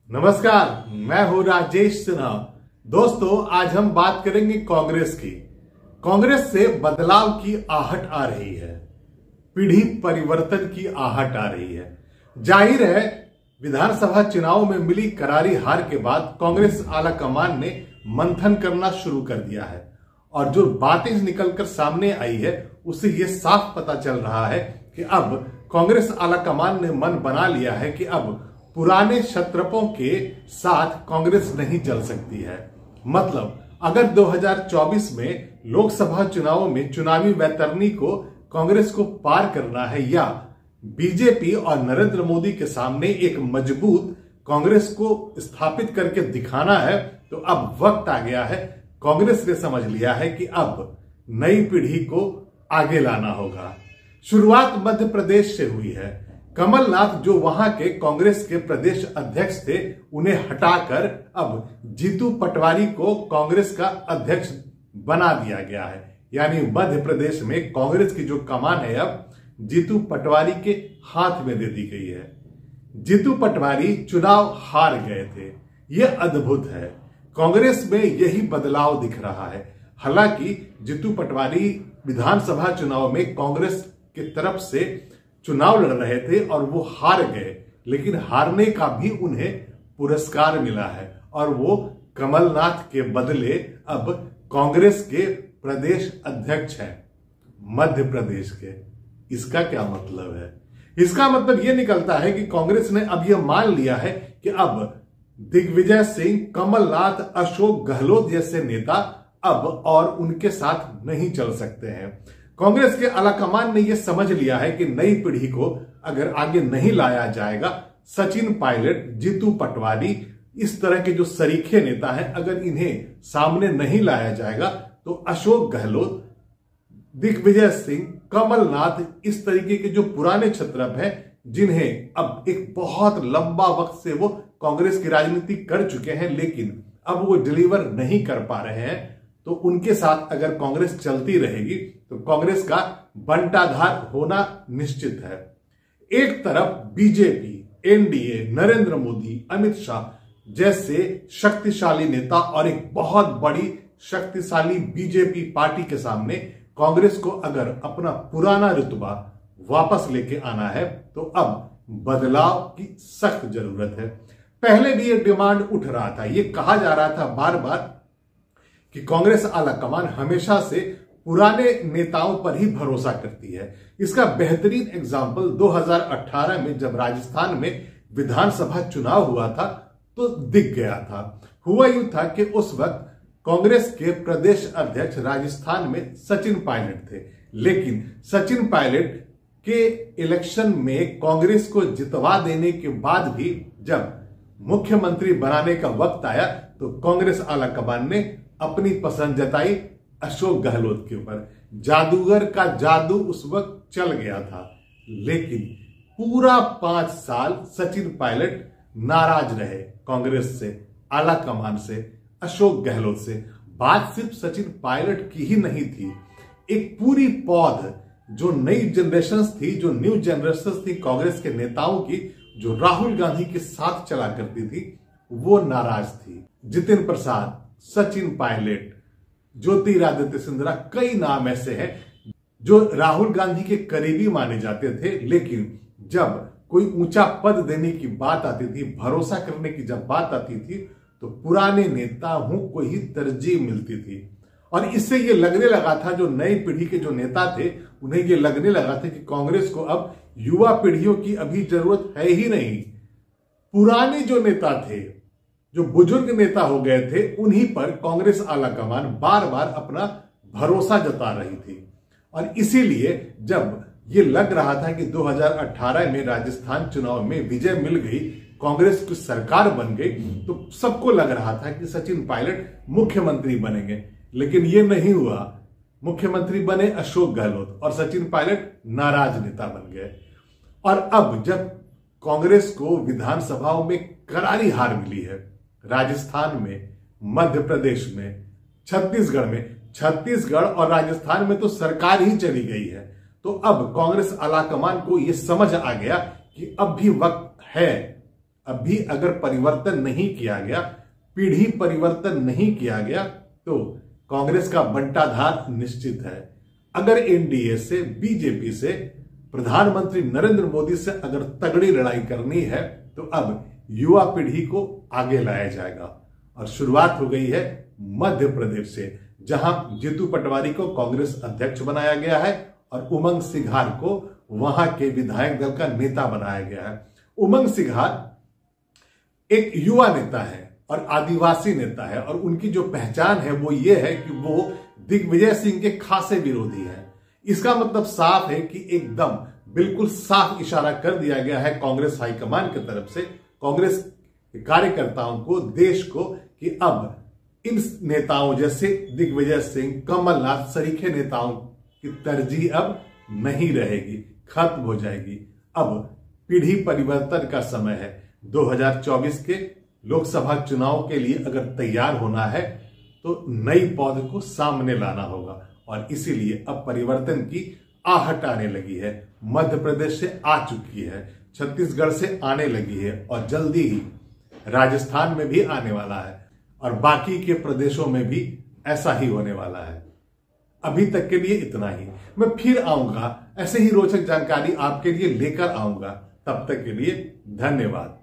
नमस्कार, मैं हूं राजेश सिन्हा। दोस्तों, आज हम बात करेंगे कांग्रेस की। कांग्रेस से बदलाव की आहट आ रही है, पीढ़ी परिवर्तन की आहट आ रही है। जाहिर है, विधानसभा चुनाव में मिली करारी हार के बाद कांग्रेस आला कमान ने मंथन करना शुरू कर दिया है और जो बातें निकलकर सामने आई है उससे यह साफ पता चल रहा है कि अब कांग्रेस आला कमान ने मन बना लिया है कि अब पुराने क्षत्रपों के साथ कांग्रेस नहीं चल सकती है। मतलब अगर 2024 में लोकसभा चुनाव में चुनावी वैतरणी को कांग्रेस को पार करना है या बीजेपी और नरेंद्र मोदी के सामने एक मजबूत कांग्रेस को स्थापित करके दिखाना है, तो अब वक्त आ गया है। कांग्रेस ने समझ लिया है कि अब नई पीढ़ी को आगे लाना होगा। शुरुआत मध्य प्रदेश से हुई है। कमलनाथ जो वहां के कांग्रेस के प्रदेश अध्यक्ष थे, उन्हें हटाकर अब जीतू पटवारी को कांग्रेस का अध्यक्ष बना दिया गया है। यानी मध्य प्रदेश में कांग्रेस की जो कमान है अब जीतू पटवारी के हाथ में दे दी गई है। जीतू पटवारी चुनाव हार गए थे, यह अद्भुत है। कांग्रेस में यही बदलाव दिख रहा है। हालांकि जीतू पटवारी विधानसभा चुनाव में कांग्रेस की तरफ से चुनाव लड़ रहे थे और वो हार गए, लेकिन हारने का भी उन्हें पुरस्कार मिला है और वो कमलनाथ के बदले अब कांग्रेस के प्रदेश अध्यक्ष हैं मध्य प्रदेश के। इसका क्या मतलब है? इसका मतलब यह निकलता है कि कांग्रेस ने अब यह मान लिया है कि अब दिग्विजय सिंह, कमलनाथ, अशोक गहलोत जैसे नेता अब और उनके साथ नहीं चल सकते हैं। कांग्रेस के आलाकमान ने यह समझ लिया है कि नई पीढ़ी को अगर आगे नहीं लाया जाएगा, सचिन पायलट, जीतू पटवारी, इस तरह के जो सरीखे नेता हैं, अगर इन्हें सामने नहीं लाया जाएगा तो अशोक गहलोत, दिग्विजय सिंह, कमलनाथ, इस तरीके के जो पुराने क्षत्रप हैं, जिन्हें अब एक बहुत लंबा वक्त से वो कांग्रेस की राजनीति कर चुके हैं लेकिन अब वो डिलीवर नहीं कर पा रहे हैं, तो उनके साथ अगर कांग्रेस चलती रहेगी तो कांग्रेस का बंटाधार होना निश्चित है। एक तरफ बीजेपी, एनडीए, नरेंद्र मोदी, अमित शाह जैसे शक्तिशाली नेता और एक बहुत बड़ी शक्तिशाली बीजेपी पार्टी के सामने कांग्रेस को अगर अपना पुराना रुतबा वापस लेके आना है तो अब बदलाव की सख्त जरूरत है। पहले भी यह डिमांड उठ रहा था, यह कहा जा रहा था बार बार कि कांग्रेस आलाकमान हमेशा से पुराने नेताओं पर ही भरोसा करती है। इसका बेहतरीन एग्जाम्पल 2018 में जब राजस्थान में विधानसभा चुनाव हुआ था तो दिख गया था। हुआ यूं था कि उस वक्त कांग्रेस के प्रदेश अध्यक्ष राजस्थान में सचिन पायलट थे, लेकिन सचिन पायलट के इलेक्शन में कांग्रेस को जितवा देने के बाद भी जब मुख्यमंत्री बनाने का वक्त आया तो कांग्रेस आलाकमान ने अपनी पसंद जताई अशोक गहलोत के ऊपर। जादूगर का जादू उस वक्त चल गया था, लेकिन पूरा 5 साल सचिन पायलट नाराज रहे कांग्रेस से, आलाकमान से, अशोक गहलोत से। बात सिर्फ सचिन पायलट की ही नहीं थी, एक पूरी पौध जो नई जनरेशन थी, जो न्यू जनरेशन थी कांग्रेस के नेताओं की, जो राहुल गांधी के साथ चला करती थी, वो नाराज थी। जितिन प्रसाद, सचिन पायलट, ज्योतिरादित्य सिंधिया, कई नाम ऐसे हैं जो राहुल गांधी के करीबी माने जाते थे, लेकिन जब कोई ऊंचा पद देने की बात आती थी, भरोसा करने की जब बात आती थी, तो पुराने नेताओं को ही तरजीह मिलती थी। और इससे ये लगने लगा था, जो नई पीढ़ी के जो नेता थे उन्हें ये लगने लगा था कि कांग्रेस को अब युवा पीढ़ियों की अभी जरूरत है ही नहीं। पुराने जो नेता थे, जो बुजुर्ग नेता हो गए थे, उन्हीं पर कांग्रेस आलाकमान बार बार अपना भरोसा जता रही थी। और इसीलिए जब ये लग रहा था कि 2018 में राजस्थान चुनाव में विजय मिल गई, कांग्रेस की सरकार बन गई, तो सबको लग रहा था कि सचिन पायलट मुख्यमंत्री बनेंगे, लेकिन ये नहीं हुआ। मुख्यमंत्री बने अशोक गहलोत और सचिन पायलट नाराज नेता बन गए। और अब जब कांग्रेस को विधानसभाओं में करारी हार मिली है, राजस्थान में, मध्य प्रदेश में, छत्तीसगढ़ और राजस्थान में तो सरकार ही चली गई है, तो अब कांग्रेस आलाकमान को यह समझ आ गया कि अब भी वक्त है अभी अगर परिवर्तन नहीं किया गया, पीढ़ी परिवर्तन नहीं किया गया, तो कांग्रेस का बंटाधार निश्चित है। अगर एनडीए से, बीजेपी से, प्रधानमंत्री नरेंद्र मोदी से अगर तगड़ी लड़ाई करनी है तो अब युवा पीढ़ी को आगे लाया जाएगा। और शुरुआत हो गई है मध्य प्रदेश से, जहां जीतू पटवारी को कांग्रेस अध्यक्ष बनाया गया है और उमंग सिघार को वहां के विधायक दल का नेता बनाया गया है। उमंग सिघार एक युवा नेता है और आदिवासी नेता है, और उनकी जो पहचान है वो ये है कि वो दिग्विजय सिंह के खासे विरोधी हैं। इसका मतलब साफ है कि एकदम बिल्कुल साफ इशारा कर दिया गया है कांग्रेस हाईकमान की तरफ से, कांग्रेस कार्यकर्ताओं को, देश को, कि अब इन नेताओं जैसे दिग्विजय सिंह, कमलनाथ सरीखे नेताओं की तरजीह अब नहीं रहेगी, खत्म हो जाएगी। अब पीढ़ी परिवर्तन का समय है। 2024 के लोकसभा चुनाव के लिए अगर तैयार होना है तो नई पौध को सामने लाना होगा, और इसीलिए अब परिवर्तन की आहट आने लगी है। मध्य प्रदेश से आ चुकी है, छत्तीसगढ़ से आने लगी है, और जल्दी ही राजस्थान में भी आने वाला है, और बाकी के प्रदेशों में भी ऐसा ही होने वाला है। अभी तक के लिए इतना ही। मैं फिर आऊंगा, ऐसे ही रोचक जानकारी आपके लिए लेकर आऊंगा। तब तक के लिए धन्यवाद।